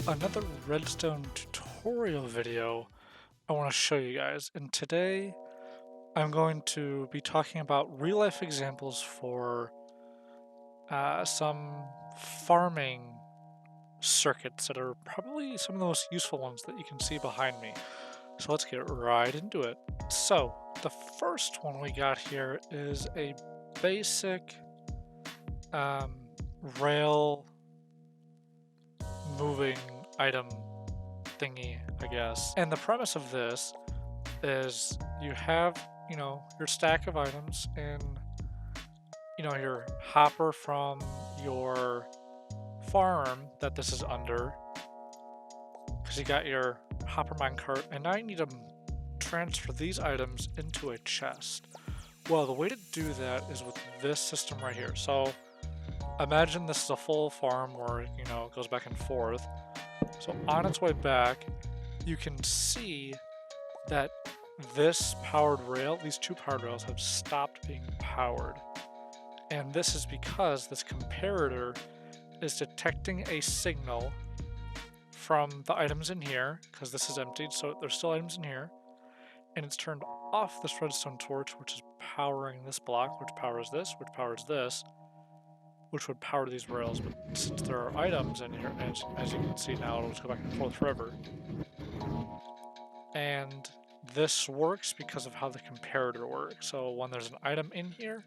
another Redstone tutorial video I want to show you guys. And today I'm going to be talking about real life examples for some farming circuits that are probably some of the most useful ones that you can see behind me. So let's get right into it. So the first one we got here is a basic rail moving item thingy, I guess. And the premise of this is you have, your stack of items and, your hopper from your farm that this is under, because you got your hopper minecart, and now you need to transfer these items into a chest. Well, the way to do that is with this system right here. So imagine this is a full farm where, it goes back and forth. So on its way back, you can see that this powered rail, these two powered rails, have stopped being powered. And this is because this comparator is detecting a signal from the items in here, because this is emptied, so there's still items in here, and it's turned off this redstone torch, which is powering this block, which powers this, which would power these rails. But since there are items in here, as you can see now, it'll just go back and forth forever. And this works because of how the comparator works. So when there's an item in here,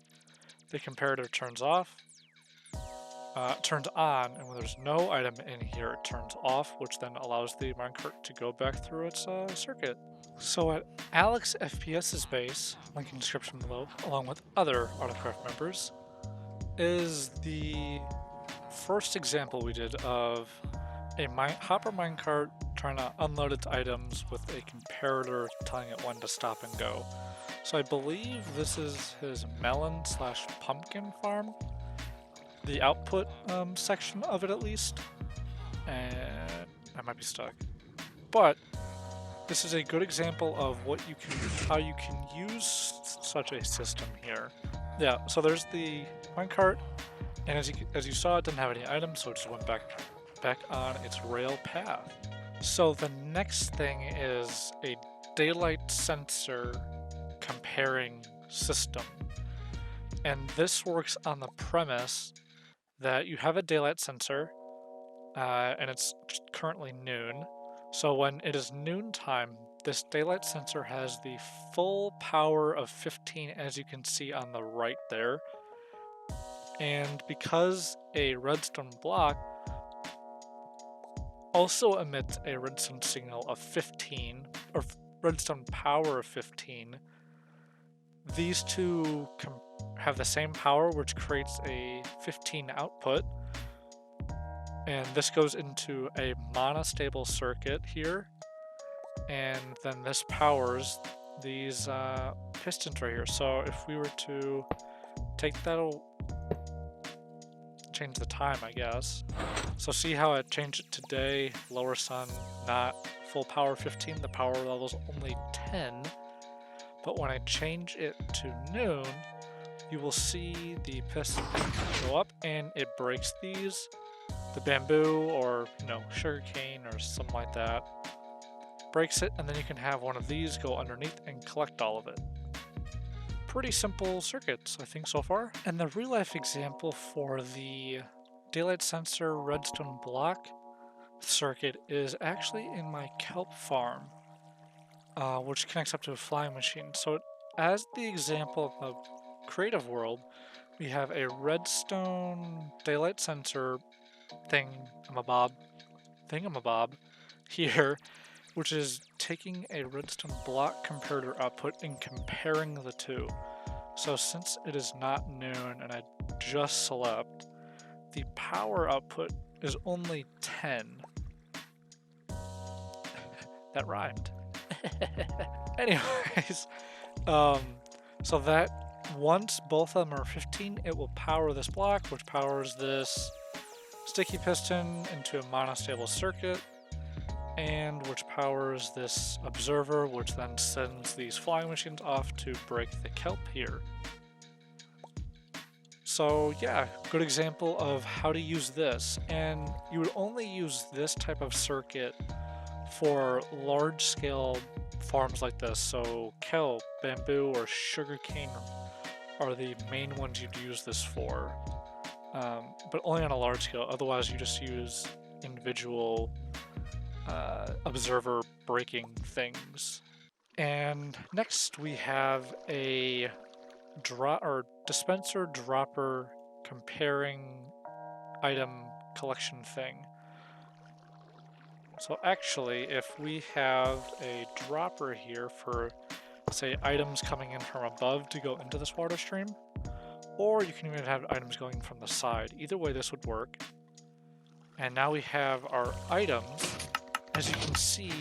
the comparator turns on, and when there's no item in here, it turns off, which then allows the minecart to go back through its circuit. So at Alex FPS's base, link in description below, along with other Autocraft members, is the first example we did of a hopper minecart trying to unload its items with a comparator telling it when to stop and go. So I believe this is his melon/pumpkin farm, the output section of it at least, and I might be stuck. But this is a good example of how you can use such a system here. Yeah, so there's the minecart, and as you saw, it didn't have any items, so it just went back on its rail path. So the next thing is a daylight sensor comparing system. And this works on the premise that you have a daylight sensor, and it's currently noon. So when it is noontime, this daylight sensor has the full power of 15, as you can see on the right there. And because a redstone block also emits a redstone signal of 15, or redstone power of 15, these two have the same power, which creates a 15 output. And this goes into a monostable circuit here. And then this powers these pistons right here. So if we were to take that, change the time, I guess. So see how I changed it to day, lower sun, not full power 15, the power level is only 10. But when I change it to noon, you will see the piston go up and it breaks these, the bamboo or sugarcane or something like that. Breaks it, and then you can have one of these go underneath and collect all of it. Pretty simple circuits, I think, so far. And the real life example for the daylight sensor redstone block circuit is actually in my kelp farm, which connects up to a flying machine. So as the example of the creative world, we have a redstone daylight sensor thingamabob here, which is taking a redstone block comparator output and comparing the two. So since it is not noon and I just slept, the power output is only 10. That rhymed. Anyways, so that once both of them are 15, it will power this block, which powers this sticky piston into a monostable circuit, and which powers this observer, which then sends these flying machines off to break the kelp here. So yeah, good example of how to use this. And you would only use this type of circuit for large scale farms like this. So kelp, bamboo, or sugarcane are the main ones you'd use this for. But only on a large scale. Otherwise, you just use individual observer breaking things. And next we have a dispenser dropper comparing item collection thing. So actually, if we have a dropper here for, say, items coming in from above to go into this water stream, or you can even have items going from the side. Either way, this would work. And now we have our items. As you can see,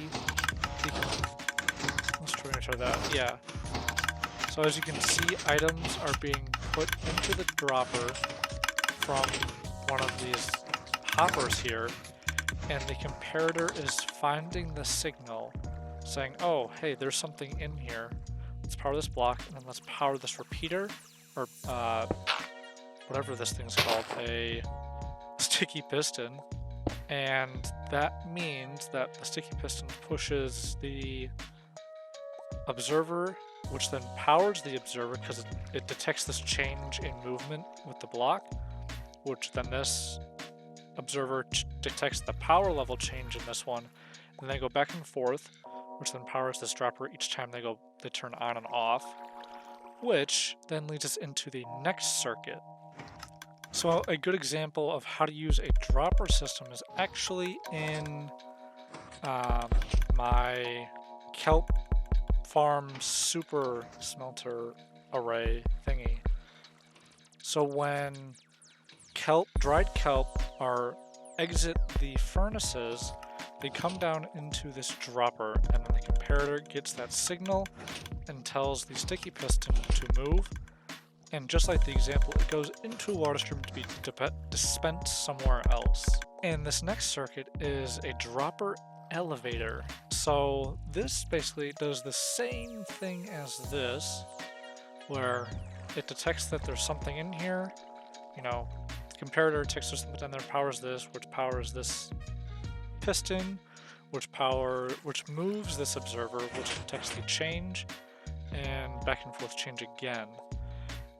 let's try to show that. Yeah. So as you can see, items are being put into the dropper from one of these hoppers here, and the comparator is finding the signal, saying, oh, hey, there's something in here. Let's power this block, and then let's power this repeater, or whatever this thing's called, a sticky piston. And that means that the sticky piston pushes the observer, which then powers the observer because it detects this change in movement with the block, which then this observer detects the power level change in this one, and they go back and forth, which then powers this dropper each time they turn on and off, which then leads us into the next circuit. So a good example of how to use a dropper system is actually in my kelp farm super smelter array thingy. So when dried kelp exit the furnaces, they come down into this dropper, and then the comparator gets that signal and tells the sticky piston to move. And just like the example, it goes into a water stream to be dispensed somewhere else. And this next circuit is a dropper elevator. So this basically does the same thing as this, where it detects that there's something in here. You know, the comparator detects there's something down there, powers this, which powers this piston, which moves this observer, which detects the change, and back and forth change again.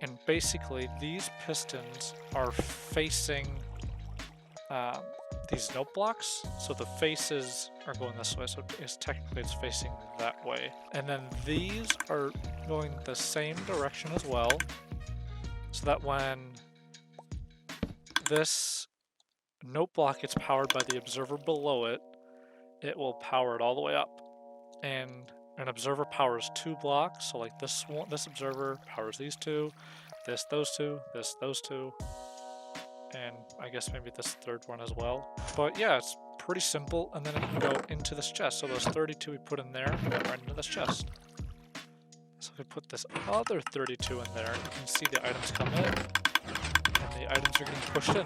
And basically, these pistons are facing these note blocks, so the faces are going this way, so technically it's facing that way. And then these are going the same direction as well, so that when this note block gets powered by the observer below it, it will power it all the way up. And an observer powers two blocks, so like this observer powers these two, those two, those two, and I guess maybe this third one as well. But yeah, it's pretty simple, and then it can go into this chest. So those 32 we put in there, go right into this chest. So if we put this other 32 in there, you can see the items come in, and the items are getting pushed in.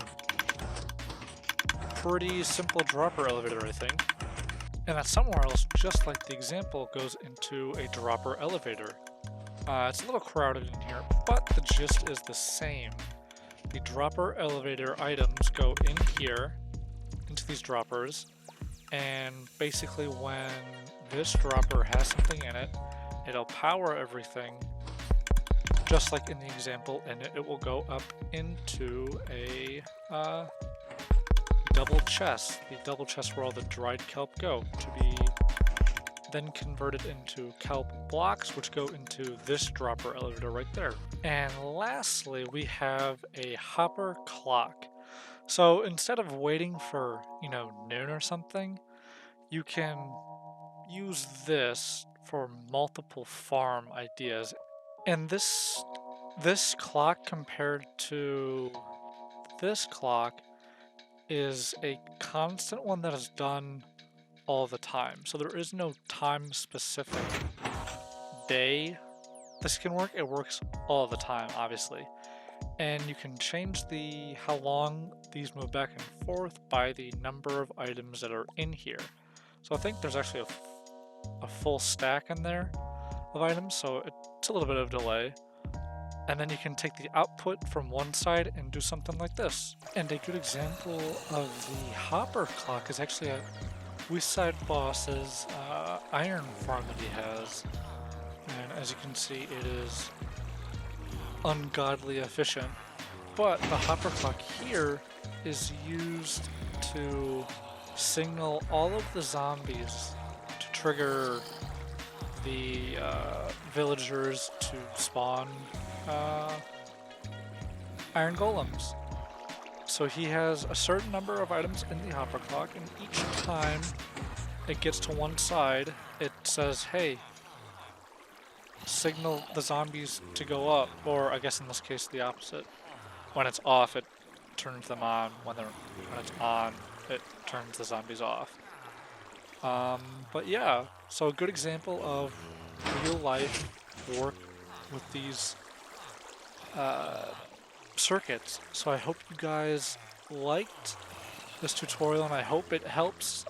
Pretty simple dropper elevator, I think. And that somewhere else, just like the example, goes into a dropper elevator. It's a little crowded in here, but the gist is the same. The dropper elevator items go in here, into these droppers, and basically when this dropper has something in it, it'll power everything, just like in the example, and it will go up into a double chest, the double chest where all the dried kelp go, to be then converted into kelp blocks, which go into this dropper elevator right there. And lastly, we have a hopper clock. So instead of waiting for, noon or something, you can use this for multiple farm ideas. And this clock compared to this clock is a constant one that is done all the time. So there is no time specific day this can work. It works all the time, obviously. And you can change how long these move back and forth by the number of items that are in here. So I think there's actually a full stack in there of items, so it's a little bit of delay. And then you can take the output from one side and do something like this. And a good example of the hopper clock is actually a Westside Boss's iron farm that he has. And as you can see, it is ungodly efficient. But the hopper clock here is used to signal all of the zombies to trigger the villagers to spawn iron golems. So he has a certain number of items in the hopper clock, and each time it gets to one side, it says, hey, signal the zombies to go up, or I guess in this case the opposite. When it's off, it turns them on. When it's on, it turns the zombies off. But yeah, so a good example of real life work with these circuits. So I hope you guys liked this tutorial, and I hope it helps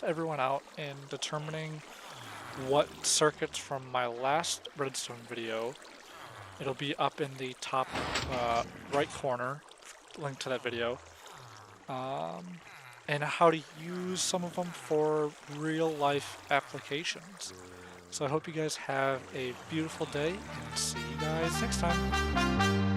everyone out in determining what circuits from my last redstone video. It'll be up in the top right corner, link to that video, and how to use some of them for real life applications. So I hope you guys have a beautiful day, and see you guys next time.